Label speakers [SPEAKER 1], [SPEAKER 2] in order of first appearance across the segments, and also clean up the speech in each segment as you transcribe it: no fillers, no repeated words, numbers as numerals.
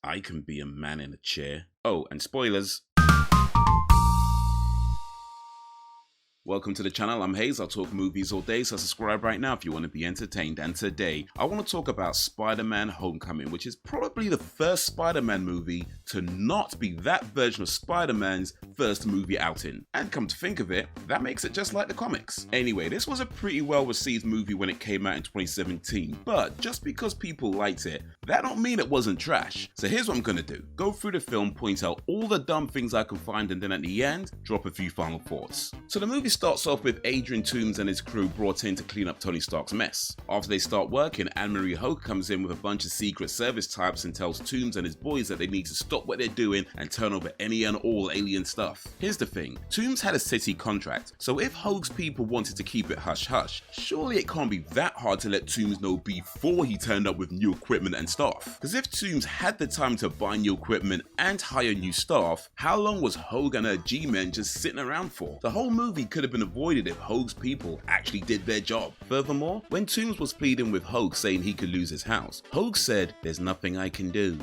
[SPEAKER 1] I can be a man in a chair. Oh, and spoilers. Welcome to the channel, I'm Hayes, I'll talk movies all day, so subscribe right now if you want to be entertained. And today, I want to talk about Spider-Man Homecoming, which is probably the first Spider-Man movie to not be that version of Spider-Man's first movie outing. And come to think of it, that makes it just like the comics. Anyway, this was a pretty well received movie when it came out in 2017, but just because people liked it, that don't mean it wasn't trash. So here's what I'm gonna do. Go through the film, point out all the dumb things I can find, and then at the end, drop a few final thoughts. So the movie starts off with Adrian Toomes and his crew brought in to clean up Tony Stark's mess. After they start working, Anne-Marie Hogue comes in with a bunch of Secret Service types and tells Toomes and his boys that they need to stop what they're doing and turn over any and all alien stuff. Here's the thing, Toomes had a city contract, so if Hogue's people wanted to keep it hush-hush, surely it can't be that hard to let Toomes know before he turned up with new equipment and staff. Because if Toomes had the time to buy new equipment and hire new staff, how long was Hogue and her G-men just sitting around for? The whole movie could have been avoided if Hogue's people actually did their job. Furthermore, when Toomes was pleading with Hogue saying he could lose his house, Hogue said, "There's nothing I can do."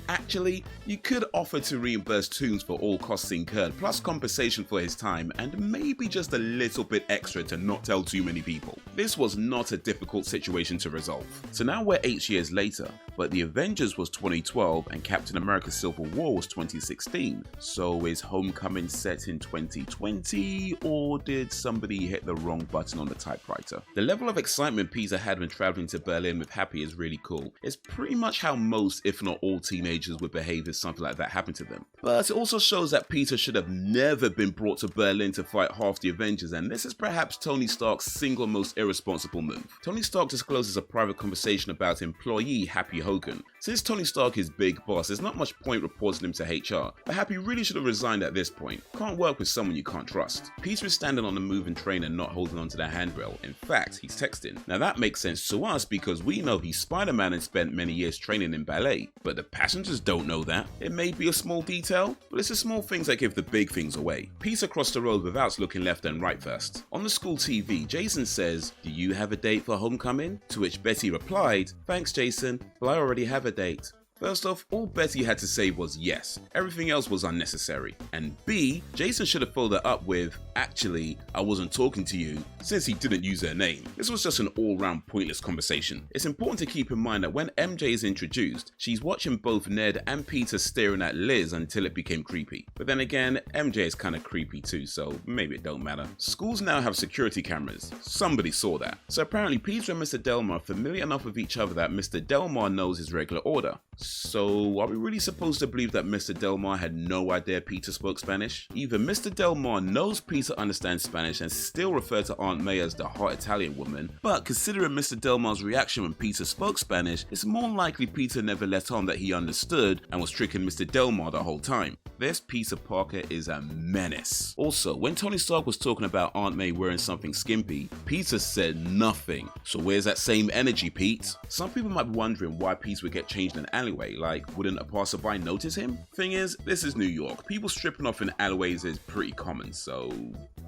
[SPEAKER 1] Actually, you could offer to reimburse Toomes for all costs incurred, plus compensation for his time, and maybe just a little bit extra to not tell too many people. This was not a difficult situation to resolve. So now we're 8 years later, but the Avengers was 2012 and Captain America Civil War was 2016. So is Homecoming set in 2020, or did somebody hit the wrong button on the typewriter? The level of excitement Peter had when traveling to Berlin with Happy is really cool. It's pretty much how most, if not all, teenagers would behave if something like that happened to them. But it also shows that Peter should have never been brought to Berlin to fight half the Avengers, and this is perhaps Tony Stark's single most irresponsible move. Tony Stark discloses a private conversation about employee Happy Hogan. Since Tony Stark is big boss, there's not much point reporting him to HR, but Happy really should have resigned at this point. Can't work with someone you can't trust. Peter is standing on a moving train and not holding onto the handrail. In fact, he's texting. Now that makes sense to us because we know he's Spider-Man and spent many years training in ballet, but the passengers don't know that. It may be a small detail, but it's the small things that give the big things away. Peter crossed the road without looking left and right first. On the school TV, Jason says, "Do you have a date for Homecoming?" To which Betty replied, "Thanks Jason, but I already have a date." First off, all Betty had to say was yes. Everything else was unnecessary. And B, Jason should have followed that up with, "Actually, I wasn't talking to you," since he didn't use her name. This was just an all-round pointless conversation. It's important to keep in mind that when MJ is introduced, she's watching both Ned and Peter staring at Liz until it became creepy. But then again, MJ is kinda creepy too, so maybe it don't matter. Schools now have security cameras. Somebody saw that. So apparently Peter and Mr. Delmar are familiar enough with each other that Mr. Delmar knows his regular order. So, are we really supposed to believe that Mr. Delmar had no idea Peter spoke Spanish? Either Mr. Delmar knows Peter understands Spanish and still refer to Aunt May as the hot Italian woman, but considering Mr. Delmar's reaction when Peter spoke Spanish, it's more likely Peter never let on that he understood and was tricking Mr. Delmar the whole time. This Peter Parker is a menace. Also, when Tony Stark was talking about Aunt May wearing something skimpy, Peter said nothing. So where's that same energy, Pete? Some people might be wondering why Peter would get changed in an alleyway. Like, wouldn't a passerby notice him? Thing is, this is New York. People stripping off in alleyways is pretty common, so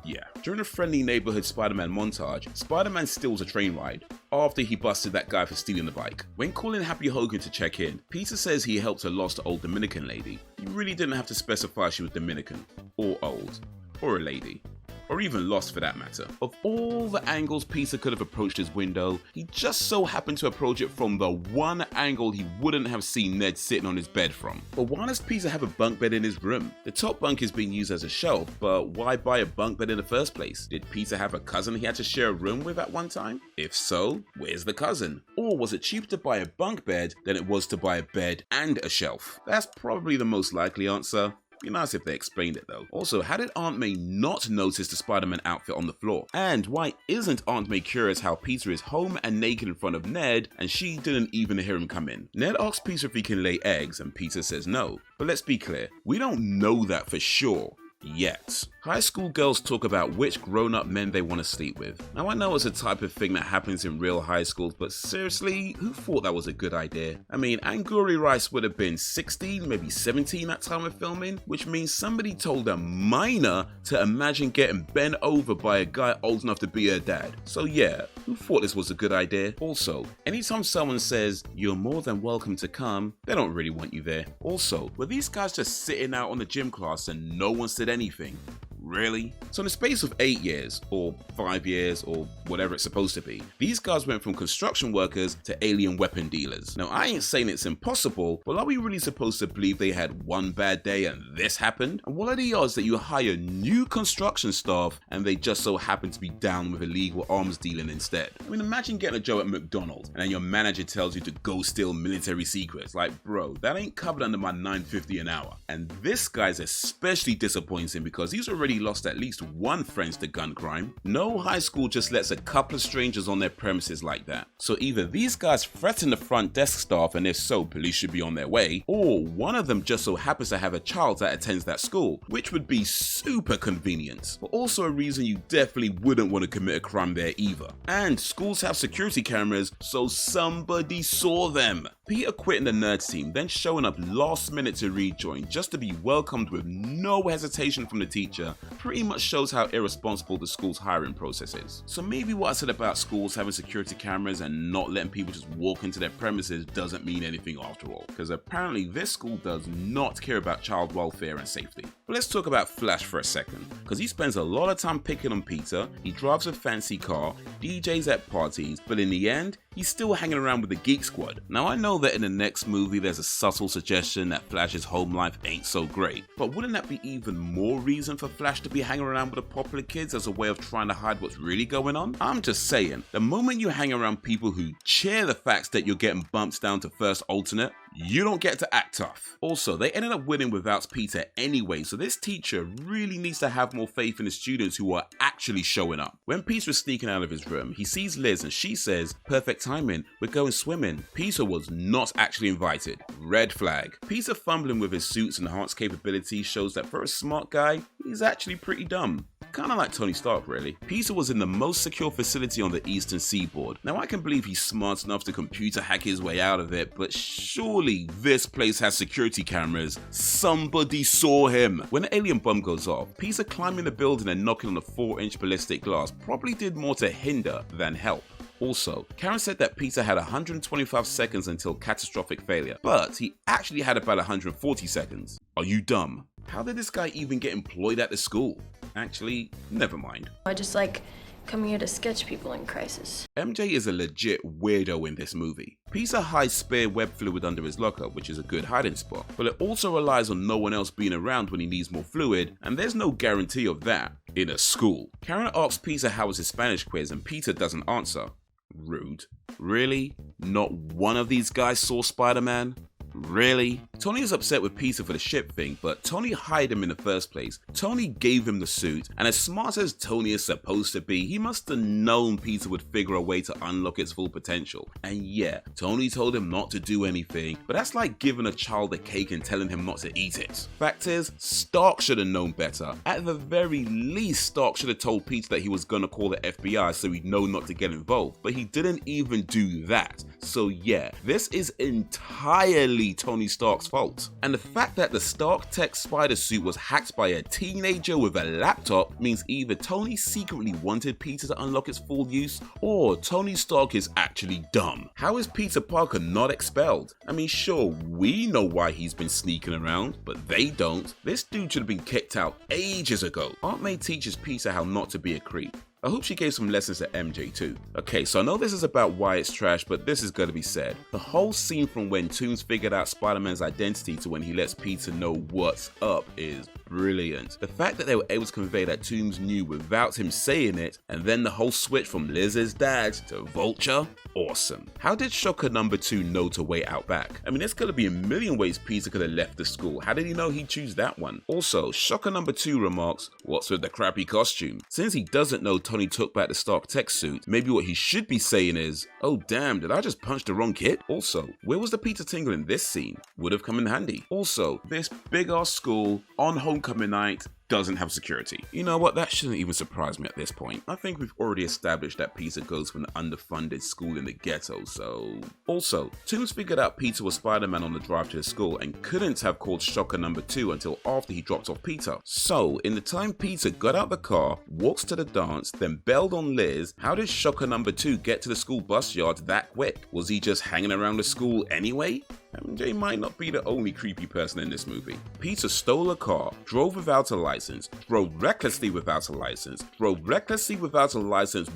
[SPEAKER 1] yeah. During a friendly neighborhood Spider-Man montage, Spider-Man steals a train ride after he busted that guy for stealing the bike. When calling Happy Hogan to check in, Peter says he helped a lost old Dominican lady. He really didn't have to specify she was Dominican, or old, or a lady, or even lost for that matter. Of all the angles Peter could have approached his window, he just so happened to approach it from the one angle he wouldn't have seen Ned sitting on his bed from. But why does Peter have a bunk bed in his room? The top bunk is being used as a shelf, but why buy a bunk bed in the first place? Did Peter have a cousin he had to share a room with at one time? If so, where's the cousin? Or was it cheaper to buy a bunk bed than it was to buy a bed and a shelf? That's probably the most likely answer. Be nice if they explained it though. Also, how did Aunt May not notice the Spider-Man outfit on the floor? And why isn't Aunt May curious how Peter is home and naked in front of Ned and she didn't even hear him come in? Ned asks Peter if he can lay eggs and Peter says no. But let's be clear, we don't know that for sure. Yet. High school girls talk about which grown-up men they want to sleep with. Now I know it's a type of thing that happens in real high schools, but seriously, who thought that was a good idea? I mean, Angourie Rice would have been 16, maybe 17 at time of filming, which means somebody told a minor to imagine getting bent over by a guy old enough to be her dad. So yeah, who thought this was a good idea? Also, anytime someone says, "You're more than welcome to come," they don't really want you there. Also, were these guys just sitting out on the gym class and no one said anything? Really? So in the space of 8 years, or 5 years, or whatever it's supposed to be, these guys went from construction workers to alien weapon dealers. Now I ain't saying it's impossible, but are we really supposed to believe they had one bad day and this happened? And what are the odds that you hire new construction staff and they just so happen to be down with illegal arms dealing instead? I mean, imagine getting a job at McDonald's and then your manager tells you to go steal military secrets. Like, bro, that ain't covered under my $9.50 an hour. And this guy's especially disappointing because he's already lost at least one friend to gun crime. No high school just lets a couple of strangers on their premises like that. So either these guys threaten the front desk staff, and if so, police should be on their way, or one of them just so happens to have a child that attends that school, which would be super convenient, but also a reason you definitely wouldn't want to commit a crime there either. And schools have security cameras, so somebody saw them. Peter quitting the nerd team, then showing up last minute to rejoin just to be welcomed with no hesitation from the teacher, pretty much shows how irresponsible the school's hiring process is. So maybe what I said about schools having security cameras and not letting people just walk into their premises doesn't mean anything after all, because apparently this school does not care about child welfare and safety. But let's talk about Flash for a second, because he spends a lot of time picking on Peter, he drives a fancy car, DJs at parties, but in the end, he's still hanging around with the Geek Squad. Now I know that in the next movie there's a subtle suggestion that Flash's home life ain't so great, but wouldn't that be even more reason for Flash to be hanging around with the popular kids as a way of trying to hide what's really going on? I'm just saying, the moment you hang around people who cheer the facts that you're getting bumped down to first alternate, you don't get to act tough. Also, they ended up winning without Peter anyway, so this teacher really needs to have more faith in the students who are actually showing up. When Peter is sneaking out of his room, he sees Liz and she says, "Perfect timing, we're going swimming." Peter was not actually invited. Red flag. Peter fumbling with his suit's enhanced capabilities shows that for a smart guy, he's actually pretty dumb. Kinda like Tony Stark, really. Peter was in the most secure facility on the eastern seaboard. Now I can believe he's smart enough to computer hack his way out of it, but surely this place has security cameras. Somebody saw him. When the alien bomb goes off, Peter climbing the building and knocking on the 4-inch ballistic glass probably did more to hinder than help. Also, Karen said that Peter had 125 seconds until catastrophic failure, but he actually had about 140 seconds. Are you dumb? How did this guy even get employed at the school? Actually, never mind.
[SPEAKER 2] I just like coming here to sketch people in crisis.
[SPEAKER 1] MJ is a legit weirdo in this movie. Peter hides spare web fluid under his locker, which is a good hiding spot, but it also relies on no one else being around when he needs more fluid, and there's no guarantee of that in a school. Karen asks Peter how was his Spanish quiz, and Peter doesn't answer. Rude. Really? Not one of these guys saw Spider-Man? Really? Tony is upset with Peter for the ship thing, but Tony hired him in the first place. Tony gave him the suit, and as smart as Tony is supposed to be, he must have known Peter would figure a way to unlock its full potential. And yeah, Tony told him not to do anything, but that's like giving a child a cake and telling him not to eat it. Fact is, Stark should have known better. At the very least, Stark should have told Peter that he was gonna call the FBI so he'd know not to get involved, but he didn't even do that. So yeah, this is entirely Tony Stark's fault. And the fact that the Stark Tech spider suit was hacked by a teenager with a laptop means either Tony secretly wanted Peter to unlock its full use, or Tony Stark is actually dumb. How is Peter Parker not expelled? I mean, sure, we know why he's been sneaking around, but they don't. This dude should have been kicked out ages ago. Aunt May teaches Peter how not to be a creep. I hope she gave some lessons to MJ too. Okay, so I know this is about why it's trash, but this is gonna be said. The whole scene from when Toomes figured out Spider-Man's identity to when he lets Peter know what's up is brilliant. The fact that they were able to convey that Toomes knew without him saying it, and then the whole switch from Liz's dad to Vulture, awesome. How did Shocker number 2 know to wait out back? I mean, there's gonna be a million ways Peter could have left the school. How did he know he'd choose that one? Also, Shocker number 2 remarks, "What's with the crappy costume?" Since he doesn't know Tony took back the Stark Tech suit, maybe what he should be saying is, "Oh damn, did I just punch the wrong kid?" Also, where was the Peter tingle in this scene? Would have come in handy. Also, this big ass school on homecoming night, doesn't have security. You know what, that shouldn't even surprise me at this point. I think we've already established that Peter goes from an underfunded school in the ghetto, so... Also, Toomes figured out Peter was Spider-Man on the drive to the school and couldn't have called Shocker number 2 until after he dropped off Peter. So, in the time Peter got out the car, walks to the dance, then bailed on Liz, how did Shocker number 2 get to the school bus yard that quick? Was he just hanging around the school anyway? MJ might not be the only creepy person in this movie. Peter stole a car, drove without a license, drove recklessly without a license,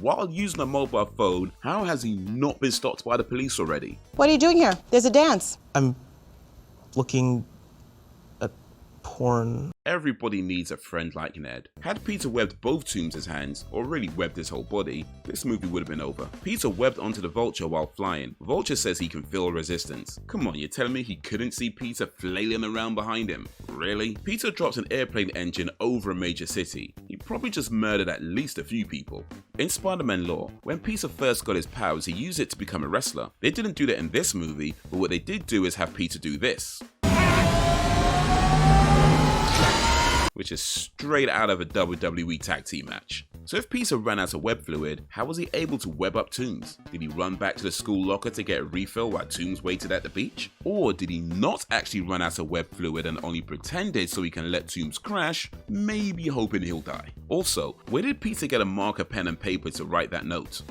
[SPEAKER 1] while using a mobile phone. How has he not been stopped by the police already?
[SPEAKER 3] What are you doing here? There's a dance.
[SPEAKER 4] I'm looking at porn.
[SPEAKER 1] Everybody needs a friend like Ned. Had Peter webbed both Toomes' hands, or really webbed his whole body, this movie would have been over. Peter webbed onto the Vulture while flying. Vulture says he can feel resistance. Come on, you're telling me he couldn't see Peter flailing around behind him? Really? Peter drops an airplane engine over a major city. He probably just murdered at least a few people. In Spider-Man lore, when Peter first got his powers, he used it to become a wrestler. They didn't do that in this movie, but what they did do is have Peter do this, which is straight out of a WWE tag team match. So if Peter ran out of web fluid, how was he able to web up Toomes? Did he run back to the school locker to get a refill while Toomes waited at the beach? Or did he not actually run out of web fluid and only pretended so he can let Toomes crash, maybe hoping he'll die? Also, where did Peter get a marker, pen and paper to write that note?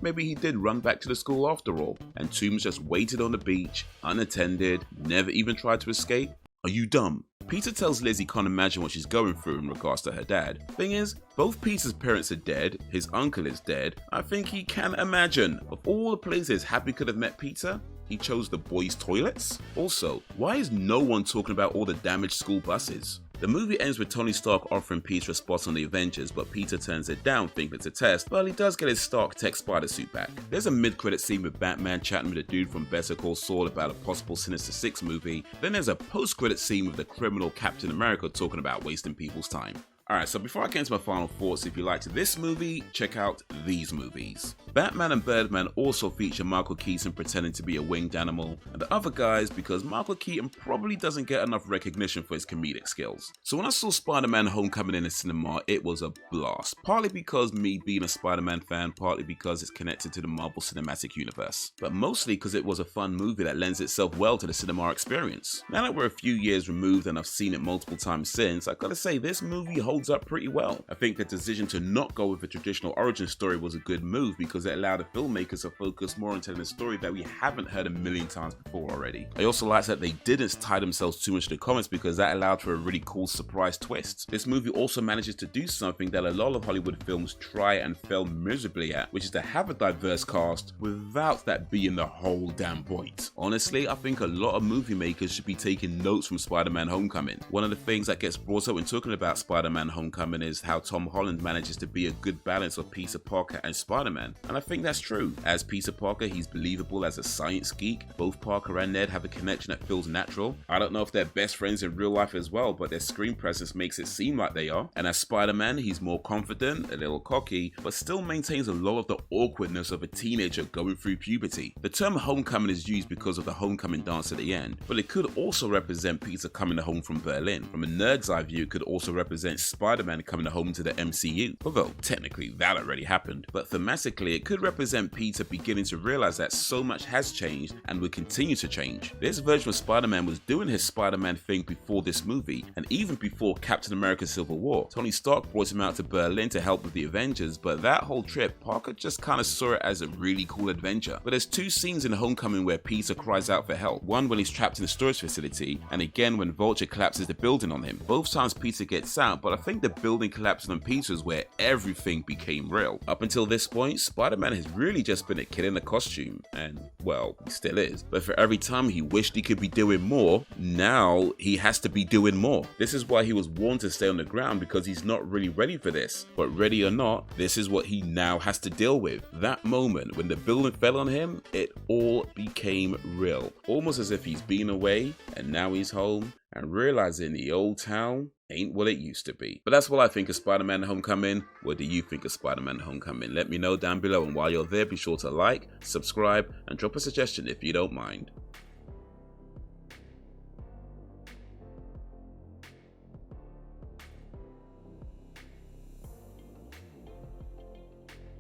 [SPEAKER 1] Maybe he did run back to the school after all, and Toomes just waited on the beach, unattended, never even tried to escape? Are you dumb? Peter tells Liz he can't imagine what she's going through in regards to her dad. Thing is, both Peter's parents are dead, his uncle is dead. I think he can imagine. Of all the places Happy could have met Peter, he chose the boys' toilets? Also, why is no one talking about all the damaged school buses? The movie ends with Tony Stark offering Peter a spot on the Avengers, but Peter turns it down thinking it's a test, but he does get his Stark Tech spider suit back. There's a mid-credit scene with Batman chatting with a dude from Better Call Saul about a possible Sinister Six movie, then there's a post-credit scene with the criminal Captain America talking about wasting people's time. Alright, so before I get into my final thoughts, if you liked this movie, check out these movies. Batman and Birdman also feature Michael Keaton pretending to be a winged animal, and the other guys because Michael Keaton probably doesn't get enough recognition for his comedic skills. So when I saw Spider-Man Homecoming in the cinema, it was a blast. Partly because me being a Spider-Man fan, partly because it's connected to the Marvel Cinematic Universe. But mostly because it was a fun movie that lends itself well to the cinema experience. Now that we're a few years removed and I've seen it multiple times since, I gotta say this movie holds up pretty well. I think the decision to not go with a traditional origin story was a good move because it allowed the filmmakers to focus more on telling a story that we haven't heard a million times before already. I also like that they didn't tie themselves too much to the comics because that allowed for a really cool surprise twist. This movie also manages to do something that a lot of Hollywood films try and fail miserably at, which is to have a diverse cast without that being the whole damn point. Honestly, I think a lot of movie makers should be taking notes from Spider-Man Homecoming. One of the things that gets brought up when talking about Spider-Man Homecoming is how Tom Holland manages to be a good balance of Peter Parker and Spider-Man, and I think that's true. As Peter Parker, he's believable as a science geek. Both Parker and Ned have a connection that feels natural. I don't know if they're best friends in real life as well, but their screen presence makes it seem like they are. And as Spider-Man, he's more confident, a little cocky, but still maintains a lot of the awkwardness of a teenager going through puberty. The term homecoming is used because of the homecoming dance at the end, but it could also represent Peter coming home from Berlin. From a nerd's eye view, it could also represent Spider-Man coming home to the MCU, although technically that already happened. But thematically, it could represent Peter beginning to realize that so much has changed and will continue to change. This version of Spider-Man was doing his Spider-Man thing before this movie, and even before Captain America Civil War. Tony Stark brought him out to Berlin to help with the Avengers, but that whole trip, Parker just kind of saw it as a really cool adventure. But there's two scenes in Homecoming where Peter cries out for help. One when he's trapped in a storage facility, and again when Vulture collapses the building on him. Both times Peter gets out, but I think the building collapsing on Peter is where everything became real. Up until this point, Spider-Man has really just been a kid in a costume, and well, he still is. But for every time he wished he could be doing more, now he has to be doing more. This is why he was warned to stay on the ground, because he's not really ready for this. But ready or not, this is what he now has to deal with. That moment when the building fell on him, it all became real. Almost as if he's been away and now he's home and realizing the old town ain't what it used to be. But that's what I think of Spider-Man Homecoming. What do you think of Spider-Man Homecoming? Let me know down below, and while you're there, be sure to like, subscribe, and drop a suggestion if you don't mind.